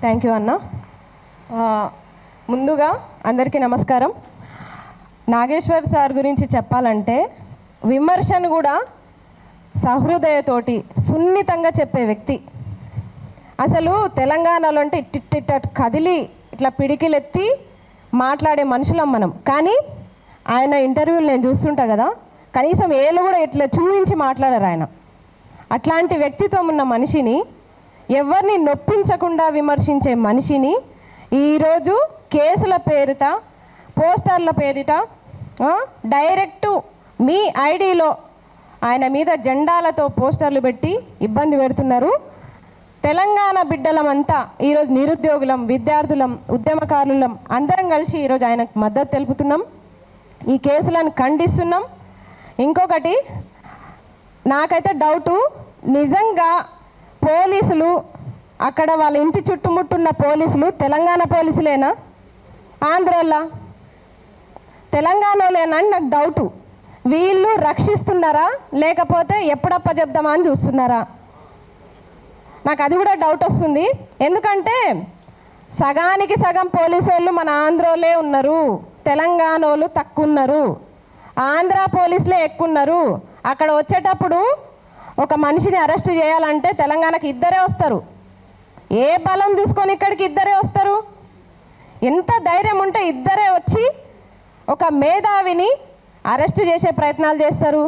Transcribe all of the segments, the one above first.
Thank you అన్న. ముందుగా అందరికీ నమస్కారం. నాగేశ్వర్ సార్ గురించి చెప్పాలంటే విమర్శను కూడా సహృదయతోటి సున్నితంగా చెప్పే వ్యక్తి. అసలు తెలంగాణలో అంటే ఇట్టిట్ట కదిలి ఇట్లా పిడికిలెత్తి మాట్లాడే మనుషులం మనం. కానీ ఆయన ఇంటర్వ్యూలు నేను చూస్తుంటా కదా, కనీసం ఏళ్ళు కూడా ఇట్లా చూపించి మాట్లాడారు ఆయన. అట్లాంటి వ్యక్తిత్వం ఉన్న మనిషిని, ఎవరిని నొప్పించకుండా విమర్శించే మనిషిని ఈరోజు కేసుల పేరిట, పోస్టర్ల పేరిట డైరెక్టు మీ ఐడిలో ఆయన మీద జెండాలతో పోస్టర్లు పెట్టి ఇబ్బంది పెడుతున్నారు. తెలంగాణ బిడ్డలమంతా ఈరోజు నిరుద్యోగులం, విద్యార్థులం, ఉద్యమకారులం అందరం కలిసి ఈరోజు ఆయనకు మద్దతు తెలుపుతున్నాం. ఈ కేసులను ఖండిస్తున్నాం. ఇంకొకటి నాకైతే డౌటు, నిజంగా పోలీసులు అక్కడ వాళ్ళ ఇంటి చుట్టుముట్టున్న పోలీసులు తెలంగాణ పోలీసులేనా, ఆంధ్రోళ్ళ, తెలంగాణలోలేనా అని నాకు డౌటు. వీళ్ళు రక్షిస్తున్నారా లేకపోతే ఎప్పుడప్ప చెప్దామా అని చూస్తున్నారా? నాకు అది కూడా డౌట్ వస్తుంది. ఎందుకంటే సగానికి సగం పోలీసు వాళ్ళు మన ఆంధ్రోలే ఉన్నారు, తెలంగాణ వాళ్ళు తక్కువ ఉన్నారు, ఆంధ్ర పోలీసులే ఎక్కువ ఉన్నారు. అక్కడ వచ్చేటప్పుడు ఒక మనిషిని అరెస్ట్ చేయాలంటే తెలంగాణకి ఇద్దరే వస్తారు. ఏ బలం తీసుకొని ఇక్కడికి ఇద్దరే వస్తారు? ఎంత ధైర్యం ఉంటే ఇద్దరే వచ్చి ఒక మేధావిని అరెస్ట్ చేసే ప్రయత్నాలు చేస్తారు.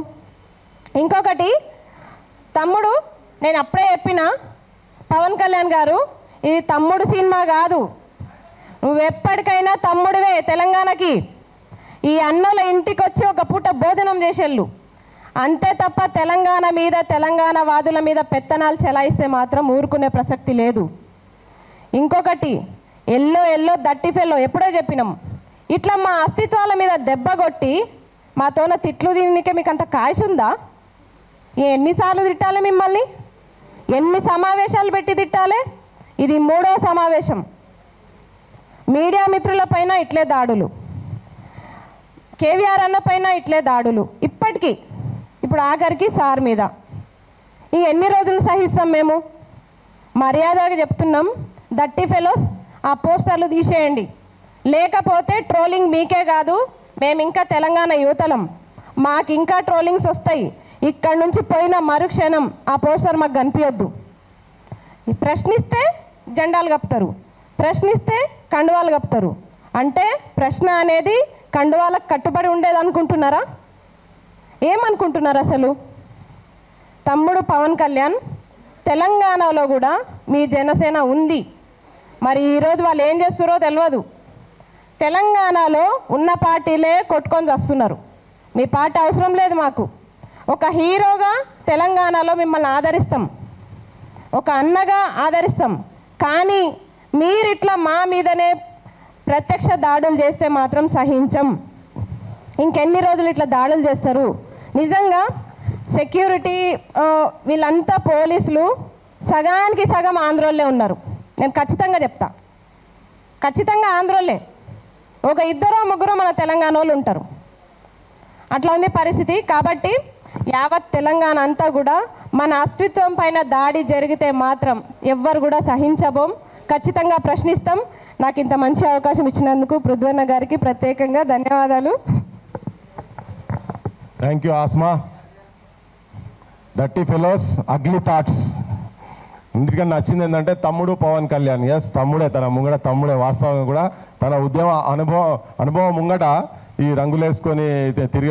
ఇంకొకటి తమ్ముడు, నేను అప్పుడే చెప్పిన పవన్ కళ్యాణ్ గారు, ఇది తమ్ముడు సినిమా కాదు, నువ్వు ఎప్పటికైనా తమ్ముడివే తెలంగాణకి. ఈ అన్నల ఇంటికి వచ్చి ఒక పూట భోజనం చేసేళ్ళు అంతే తప్ప తెలంగాణ మీద, తెలంగాణ వాదుల మీద పెత్తనాలు చెలాయిస్తే మాత్రం ఊరుకునే ప్రసక్తి లేదు. ఇంకొకటి, ఎల్లో దట్టి ఫెల్లో ఎప్పుడో చెప్పినాం, ఇట్లా మా అస్తిత్వాల మీద దెబ్బ కొట్టి మాతోన తిట్లు దీనికే మీకు అంత కాయసు ఉందా? ఎన్నిసార్లు తిట్టాలి మిమ్మల్ని? ఎన్ని సమావేశాలు పెట్టి తిట్టాలి? ఇది 3వ సమావేశం. మీడియా మిత్రుల పైన ఇట్లే దాడులు, కేవీఆర్ అన్న పైన ఇట్లే దాడులు, ఇప్పటికీ ఇప్పుడు ఆఖరికి సార్ మీద. ఎన్ని రోజులు సహిస్తాం మేము? మర్యాదగా చెప్తున్నాం, దట్టి ఫెలోస్ ఆ పోస్టర్లు తీసేయండి, లేకపోతే ట్రోలింగ్ మీకే కాదు, మేము ఇంకా తెలంగాణ యువతలం, మాకు ఇంకా ట్రోలింగ్స్ వస్తాయి. ఇక్కడి నుంచి పోయిన మరుక్షణం ఆ పోస్టర్ మాకు కనిపించొద్దు. ప్రశ్నిస్తే జెండాలు కప్పుతారు, ప్రశ్నిస్తే కండువాలు కప్పుతారు. అంటే ప్రశ్న అనేది కండువాలకు కట్టుబడి ఉండేది అనుకుంటున్నారా? ఏమనుకుంటున్నారు అసలు? తమ్ముడు పవన్ కళ్యాణ్, తెలంగాణలో కూడా మీ జనసేన ఉంది. మరి ఈరోజు వాళ్ళు ఏం చేస్తున్నారో తెలియదు. తెలంగాణలో ఉన్న పార్టీలే కొట్టుకొని వస్తున్నారు. మీ పార్టీ అవసరం లేదు మాకు. ఒక హీరోగా తెలంగాణలో మిమ్మల్ని ఆదరిస్తాం, ఒక అన్నగా ఆదరిస్తాం. కానీ మీరు ఇట్లా మా మీదనే ప్రత్యక్ష దాడులు చేస్తే మాత్రం సహించం. ఇంకెన్ని రోజులు ఇట్లా దాడులు చేస్తారు? నిజంగా సెక్యూరిటీ వీళ్ళంతా పోలీసులు సగానికి సగం ఆంధ్రోళ్ళే ఉన్నారు. నేను ఖచ్చితంగా చెప్తా, ఖచ్చితంగా ఆంధ్రోళ్ళే. ఒక 2-3 మన తెలంగాణ వాళ్ళు ఉంటారు. అట్లా ఉంది పరిస్థితి. కాబట్టి యావత్ తెలంగాణ అంతా కూడా మన అస్తిత్వం పైన దాడి జరిగితే మాత్రం ఎవ్వరు కూడా సహించబోం, ఖచ్చితంగా ప్రశ్నిస్తాం. నాకు ఇంత మంచి అవకాశం ఇచ్చినందుకు పృథ్వన్న గారికి ప్రత్యేకంగా ధన్యవాదాలు. Thank you Asma. Dirty fellows, ugly thoughts. ఇందుకని నచ్చింది ఏంటంటే తమ్ముడు పవన్ కళ్యాణ్. ఎస్, తమ్ముడే, తన ముంగట తమ్ముడే. వాస్తవంగా కూడా తన ఉద్యమ అనుభవం ముంగట ఈ రంగులేసుకొని తిరిగి